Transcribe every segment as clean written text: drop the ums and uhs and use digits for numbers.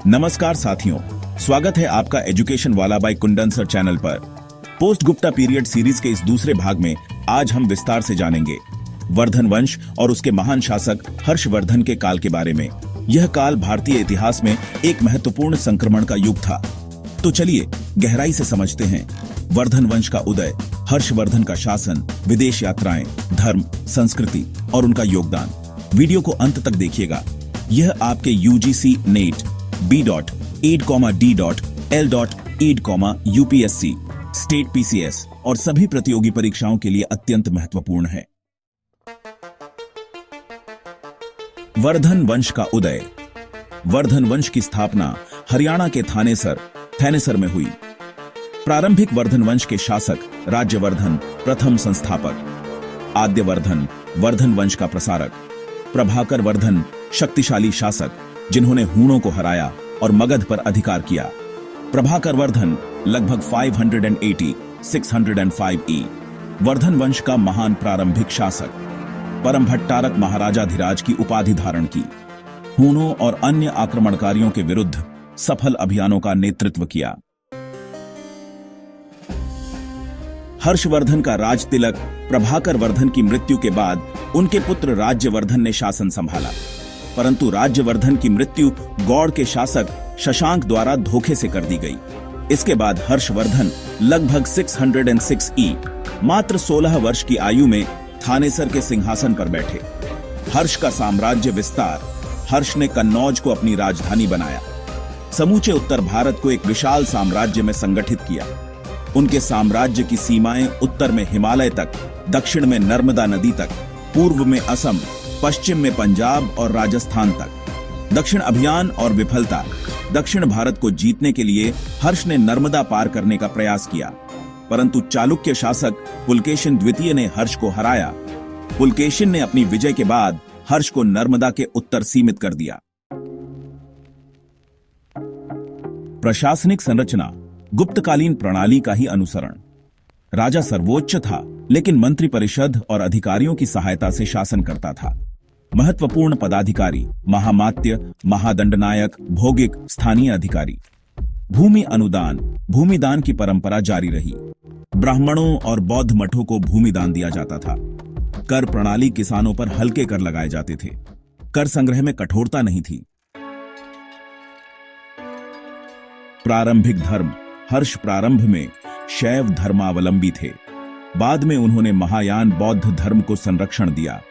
नमस्कार साथियों, स्वागत है आपका एजुकेशन वाला बाय कुंदन सर चैनल पर। पोस्ट गुप्ता पीरियड सीरीज के इस दूसरे भाग में आज हम विस्तार से जानेंगे वर्धन वंश और उसके महान शासक हर्षवर्धन के काल के बारे में। यह काल भारतीय इतिहास में एक महत्वपूर्ण संक्रमण का युग था। तो चलिए गहराई से समझते हैं वर्धन वंश का उदय, हर्षवर्धन का शासन, विदेश यात्राएं, धर्म, संस्कृति और उनका योगदान। वीडियो को अंत तक देखिएगा। यह आपके UGC NET B.AID.L.AID, state PCS और सभी प्रतियोगी परीक्षाओं के लिए अत्यंत महत्वपूर्ण है। वर्धन वंश का उदय। वर्धन वंश की स्थापना हरियाणा के थानेसर में हुई। प्रारंभिक वर्धन वंश के शासक राज्यवर्धन प्रथम संस्थापक, आद्यवर्धन वर्धन वंश का प्रसारक, प्रभाकर वर्धन शक्तिशाली शासक जिन्होंने हूणों को हराया और मगध पर अधिकार किया। प्रभाकर वर्धन लगभग 580-605 E। वर्धन वंश का महान प्रारंभिक शासक। परम भट्टारक महाराजाधिराज की उपाधि धारण की। हूणों और अन्य आक्रमणकारियों के विरुद्ध सफल अभियानों का नेतृत्व किया। हर्षवर्धन का राज तिलक प्रभाकर वर्धन की मृत्यु के बाद उनके पुत्र राज्यवर्धन ने शासन संभाला, परंतु राज्यवर्धन की मृत्यु गौड़ के शासक शशांक द्वारा धोखे से कर दी गई। इसके बाद हर्षवर्धन लगभग 606 E, मात्र 16 वर्ष की आयु में थानेसर के सिंहासन पर बैठे। हर्ष का साम्राज्य विस्तार। हर्ष ने कन्नौज को अपनी राजधानी बनाया, समूचे उत्तर भारत को एक विशाल साम्राज्य में संगठित किया। उनके साम्राज्य की सीमाएं उत्तर में हिमालय तक, दक्षिण में नर्मदा नदी तक, पूर्व में असम, पश्चिम में पंजाब और राजस्थान तक। दक्षिण अभियान और विफलता। दक्षिण भारत को जीतने के लिए हर्ष ने नर्मदा पार करने का प्रयास किया, परंतु चालुक्य शासक पुलकेशिन द्वितीय ने हर्ष को हराया। पुलकेशिन ने अपनी विजय के बाद हर्ष को नर्मदा के उत्तर सीमित कर दिया। प्रशासनिक संरचना। गुप्तकालीन प्रणाली का ही अनुसरण। राजा सर्वोच्च था, लेकिन मंत्री परिषद और अधिकारियों की सहायता से शासन करता था। महत्वपूर्ण पदाधिकारी महामात्य, महादंडनायक, भौगिक, स्थानीय अधिकारी। भूमि अनुदान। भूमिदान की परंपरा जारी रही। ब्राह्मणों और बौद्ध मठों को भूमिदान दिया जाता था। कर प्रणाली। किसानों पर हल्के कर लगाए जाते थे। कर संग्रह में कठोरता नहीं थी। प्रारंभिक धर्म। हर्ष प्रारंभ में शैव धर्मावलंबी थे, बाद में उन्होंने महायान बौद्ध धर्म को संरक्षण दिया।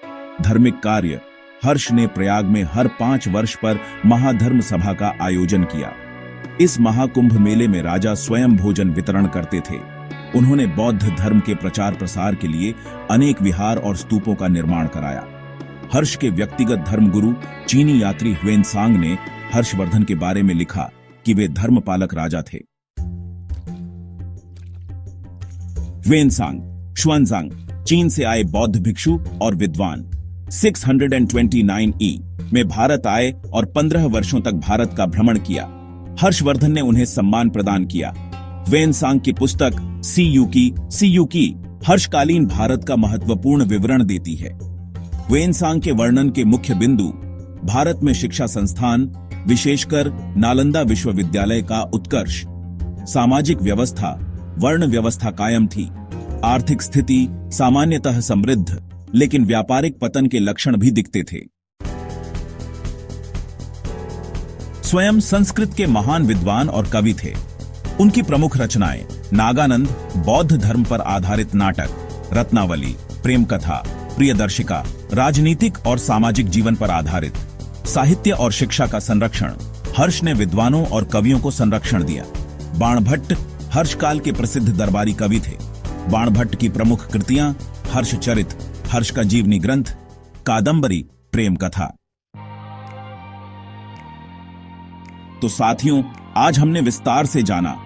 धार्मिक कार्य। हर्ष ने प्रयाग में हर 5 वर्ष पर महाधर्म सभा का आयोजन किया। इस महाकुंभ मेले में राजा स्वयं भोजन वितरण करते थे। उन्होंने बौद्ध धर्म के प्रचार प्रसार के लिए अनेक विहार और स्तूपों का निर्माण कराया। हर्ष के व्यक्तिगत धर्मगुरु चीनी यात्री ह्वेनसांग ने हर्षवर्धन के बारे में लिखा कि वे धर्मपालक राजा थे। ह्वेनसांग, शुआनजांग, चीन से आए बौद्ध भिक्षु और विद्वान 629 E में भारत आए और 15 वर्षों तक भारत का भ्रमण किया। हर्षवर्धन ने उन्हें सम्मान प्रदान किया। ह्वेनसांग की पुस्तक सीयूकी हर्षकालीन भारत का महत्वपूर्ण विवरण देती है। ह्वेनसांग के वर्णन के मुख्य बिंदु भारत में शिक्षा संस्थान, विशेषकर नालंदा विश्वविद्यालय का उत्कर्ष, सामाजिक व्यवस्था, वर्ण व्यवस्था कायम थी, आर्थिक स्थिति सामान्यतः समृद्ध, लेकिन व्यापारिक पतन के लक्षण भी दिखते थे। स्वयं संस्कृत के महान विद्वान और कवि थे। उनकी प्रमुख रचनाएं नागानंद, बौद्ध धर्म पर आधारित नाटक, रत्नावली, प्रेम कथा, प्रियदर्शिका, राजनीतिक और सामाजिक जीवन पर आधारित। साहित्य और शिक्षा का संरक्षण। हर्ष ने विद्वानों और कवियों को संरक्षण दिया। बाणभट्ट हर्षकाल के प्रसिद्ध दरबारी कवि थे। बाणभट्ट की प्रमुख कृतियां हर्षचरित, हर्ष का जीवनी ग्रंथ, कादंबरी, प्रेम कथा। तो साथियों, आज हमने विस्तार से जाना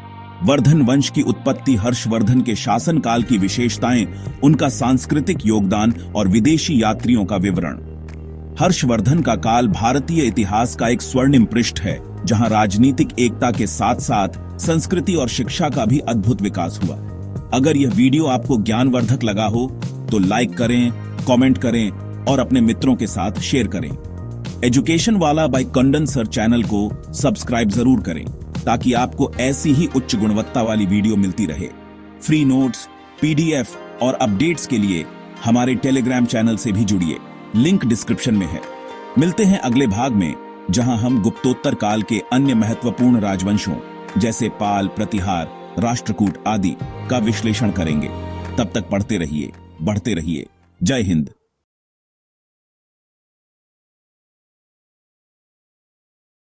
वर्धन वंश की उत्पत्ति, हर्षवर्धन के शासनकाल की विशेषताएं, उनका सांस्कृतिक योगदान और विदेशी यात्रियों का विवरण। हर्षवर्धन का काल भारतीय इतिहास का एक स्वर्णिम पृष्ठ है, जहां राजनीतिक एकता के साथ साथ संस्कृति और शिक्षा का भी अद्भुत विकास हुआ। अगर यह वीडियो आपको ज्ञानवर्धक लगा हो तो लाइक करें, कमेंट करें और अपने मित्रों के साथ शेयर करें। एजुकेशन वाला बाय कंडन सर चैनल को सब्सक्राइब जरूर करें ताकि आपको ऐसी ही उच्च गुणवत्ता वाली वीडियो मिलती रहे। फ्री नोट्स, पीडीएफ और अपडेट्स के लिए हमारे टेलीग्राम चैनल से भी जुड़िए, लिंक डिस्क्रिप्शन में है। मिलते हैं अगले भाग में, जहां हम गुप्तोत्तर काल के अन्य महत्वपूर्ण राजवंशों जैसे पाल, प्रतिहार, राष्ट्रकूट आदि का विश्लेषण करेंगे। तब तक पढ़ते रहिए, बढ़ते रहिए। जय हिंद।